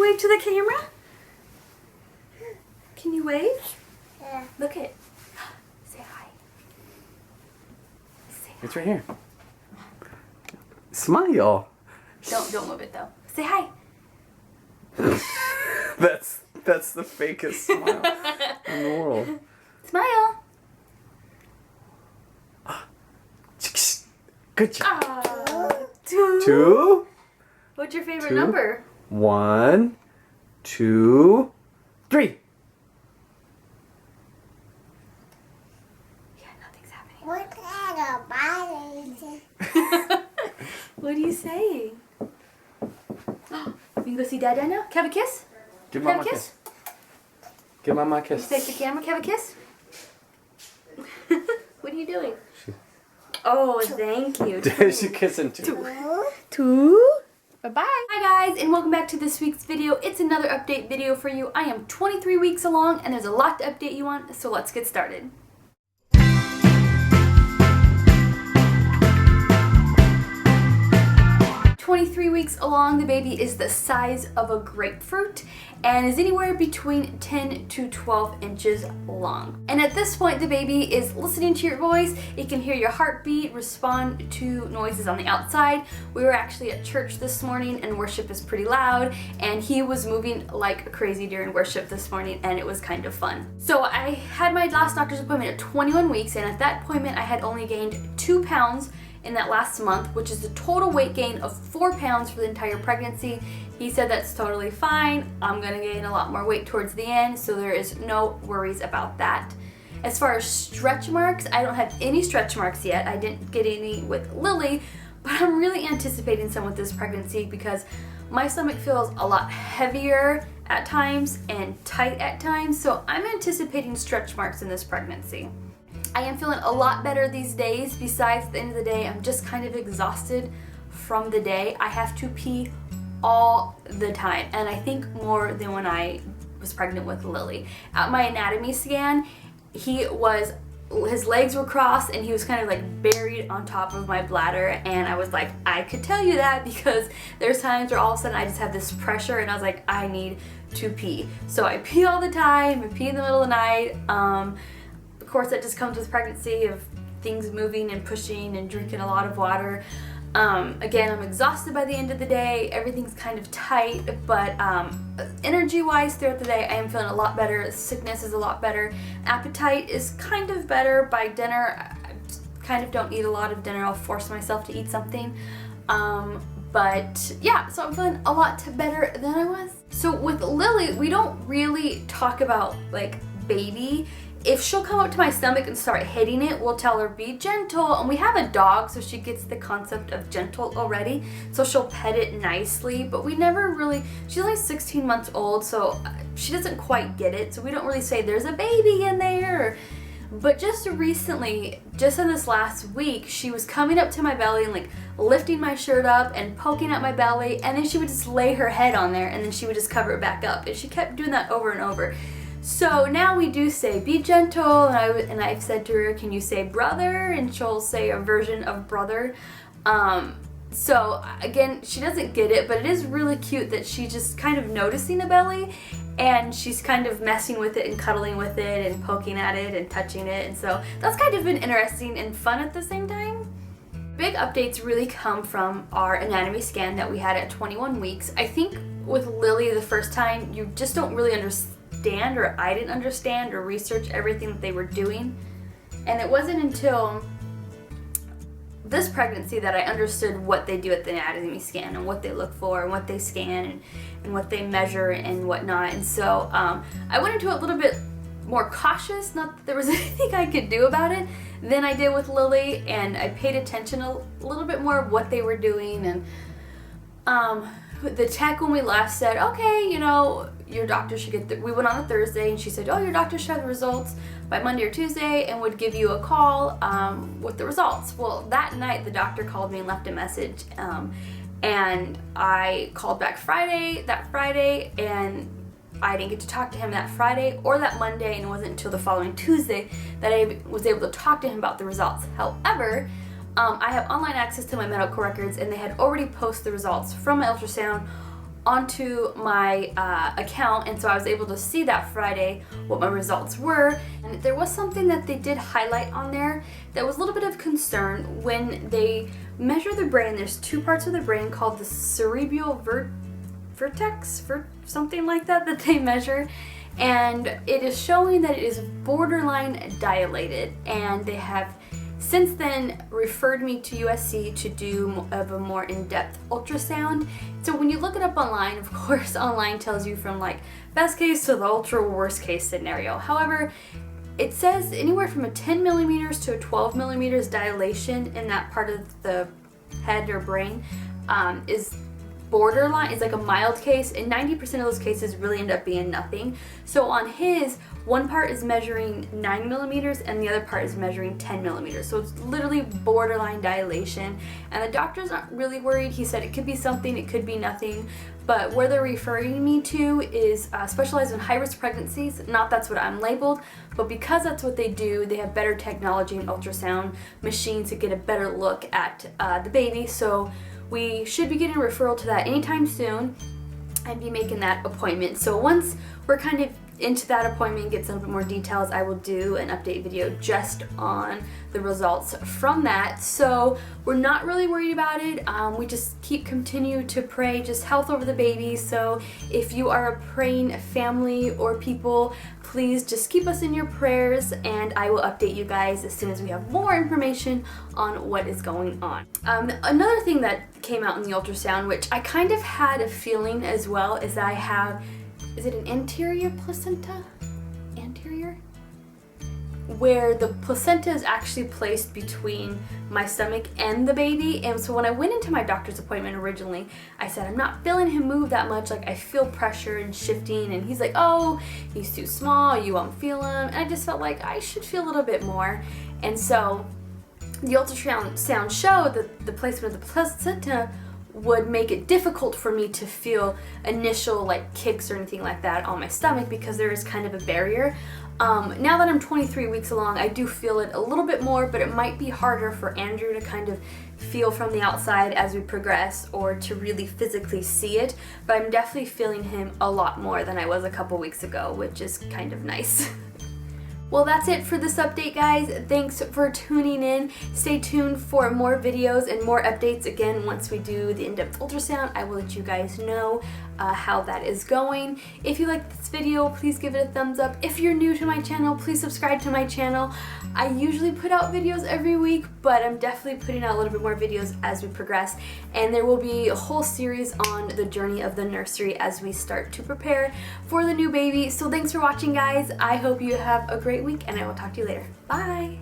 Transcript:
wave to the camera? Can you wave? Yeah. Look it. Say hi. Say hi. It's right here. Smile. Don't move it though. Say hi. That's the fakest smile in the world. Smile. Good job. Two. 2, What's your favorite 2, number? 1, 2, 3. Yeah, nothing's happening. What kind of body is it? What are you saying? You can go see Dada now? Can I have a kiss? Give Can I Mama have a kiss. Give Mama a kiss. Take the camera. Can I have a kiss? What are you doing? Oh, thank you. She's kissing too. Two. Bye-bye. Hi guys, and welcome back to this week's video. It's another update video for you. I am 23 weeks along, and there's a lot to update you on, so let's get started. 23 weeks along, the baby is the size of a grapefruit and is anywhere between 10 to 12 inches long. And at this point, the baby is listening to your voice. It can hear your heartbeat, respond to noises on the outside. We were actually at church this morning and worship is pretty loud, and he was moving like crazy during worship this morning, and it was kind of fun. So I had my last doctor's appointment at 21 weeks, and at that appointment I had only gained 2 pounds in that last month, which is the total weight gain of 4 pounds for the entire pregnancy. He said that's totally fine. I'm gonna gain a lot more weight towards the end, so there is no worries about that. As far as stretch marks, I don't have any stretch marks yet. I didn't get any with Lily, but I'm really anticipating some with this pregnancy because my stomach feels a lot heavier at times and tight at times, so I'm anticipating stretch marks in this pregnancy. I am feeling a lot better these days. Besides, at the end of the day, I'm just kind of exhausted from the day. I have to pee all the time, and I think more than when I was pregnant with Lily. At my anatomy scan, his legs were crossed and he was kind of like buried on top of my bladder, and I was like, I could tell you that because there's times where all of a sudden I just have this pressure and I was like, I need to pee. So I pee all the time. I pee in the middle of the night. Of course, that just comes with pregnancy of things moving and pushing and drinking a lot of water. Again, I'm exhausted by the end of the day. Everything's kind of tight, but energy-wise throughout the day, I am feeling a lot better. Sickness is a lot better. Appetite is kind of better. By dinner, I kind of don't eat a lot of dinner. I'll force myself to eat something. But yeah, so I'm feeling a lot better than I was. So with Lily, we don't really talk about like baby. If she'll come up to my stomach and start hitting it, we'll tell her be gentle. And we have a dog, so she gets the concept of gentle already. So she'll pet it nicely, but we never really, she's only 16 months old, so she doesn't quite get it. So we don't really say there's a baby in there. But just recently, just in this last week, she was coming up to my belly and like lifting my shirt up and poking at my belly. And then she would just lay her head on there and then she would just cover it back up. And she kept doing that over and over. So now we do say be gentle, and I've said to her, can you say brother? And she'll say a version of brother. So again, she doesn't get it, but it is really cute that she's just kind of noticing the belly and she's kind of messing with it and cuddling with it and poking at it and touching it. And so that's kind of been interesting and fun at the same time. Big updates really come from our anatomy scan that we had at 21 weeks. I think with Lily the first time, you just don't really understand, or I didn't understand or research everything that they were doing. And it wasn't until this pregnancy that I understood what they do at the anatomy scan and what they look for and what they scan and what they measure and whatnot. And so I went into it a little bit more cautious, not that there was anything I could do about it, than I did with Lily, and I paid attention a little bit more of what they were doing. And the tech when we left said, okay, you know, your doctor should get we went on a Thursday and she said, oh, your doctor should have the results by Monday or Tuesday and would give you a call with the results. Well, that night the doctor called me and left a message, and I called back that Friday, and I didn't get to talk to him that Friday or that Monday, and it wasn't until the following Tuesday that I was able to talk to him about the results. However, I have online access to my medical records, and they had already posted the results from my ultrasound onto my account, and so I was able to see that Friday what my results were. And there was something that they did highlight on there that was a little bit of concern. When they measure the brain, there's two parts of the brain called the cerebral vertex, something like that they measure, and it is showing that it is borderline dilated, and they have since then referred me to USC to do a more in-depth ultrasound. So when you look it up online, of course online tells you from like best case to the ultra worst case scenario. However, it says anywhere from a 10 millimeters to a 12 millimeters dilation in that part of the head or brain is borderline, is like a mild case, and 90% of those cases really end up being nothing. So on his, one part is measuring 9 millimeters and the other part is measuring 10 millimeters. So it's literally borderline dilation, and the doctor's not really worried. He said it could be something, it could be nothing, but where they're referring me to is specialized in high-risk pregnancies. Not that's what I'm labeled, but because that's what they do, they have better technology and ultrasound machines to get a better look at the baby. So we should be getting a referral to that anytime soon and be making that appointment. So once we're kind of into that appointment, get some bit more details, I will do an update video just on the results from that. So we're not really worried about it. We just continue to pray just health over the baby. So if you are a praying family or people, please just keep us in your prayers, and I will update you guys as soon as we have more information on what is going on. Another thing that came out in the ultrasound, which I kind of had a feeling as well, is that I have, is it an anterior placenta? Anterior? Where the placenta is actually placed between my stomach and the baby. And so when I went into my doctor's appointment originally, I said, I'm not feeling him move that much, like I feel pressure and shifting, and he's like, oh, he's too small, you won't feel him. And I just felt like I should feel a little bit more. And so the ultrasound showed that the placement of the placenta would make it difficult for me to feel initial like kicks or anything like that on my stomach, because there is kind of a barrier. Now that I'm 23 weeks along, I do feel it a little bit more, but it might be harder for Andrew to kind of feel from the outside as we progress, or to really physically see it. But I'm definitely feeling him a lot more than I was a couple weeks ago, which is kind of nice. Well, that's it for this update, guys. Thanks for tuning in. Stay tuned for more videos and more updates. Again, once we do the in-depth ultrasound, I will let you guys know how that is going. If you like this video, please give it a thumbs up. If you're new to my channel, please subscribe to my channel. I usually put out videos every week, but I'm definitely putting out a little bit more videos as we progress. And there will be a whole series on the journey of the nursery as we start to prepare for the new baby. So thanks for watching, guys. I hope you have a great week, and I will talk to you later. Bye!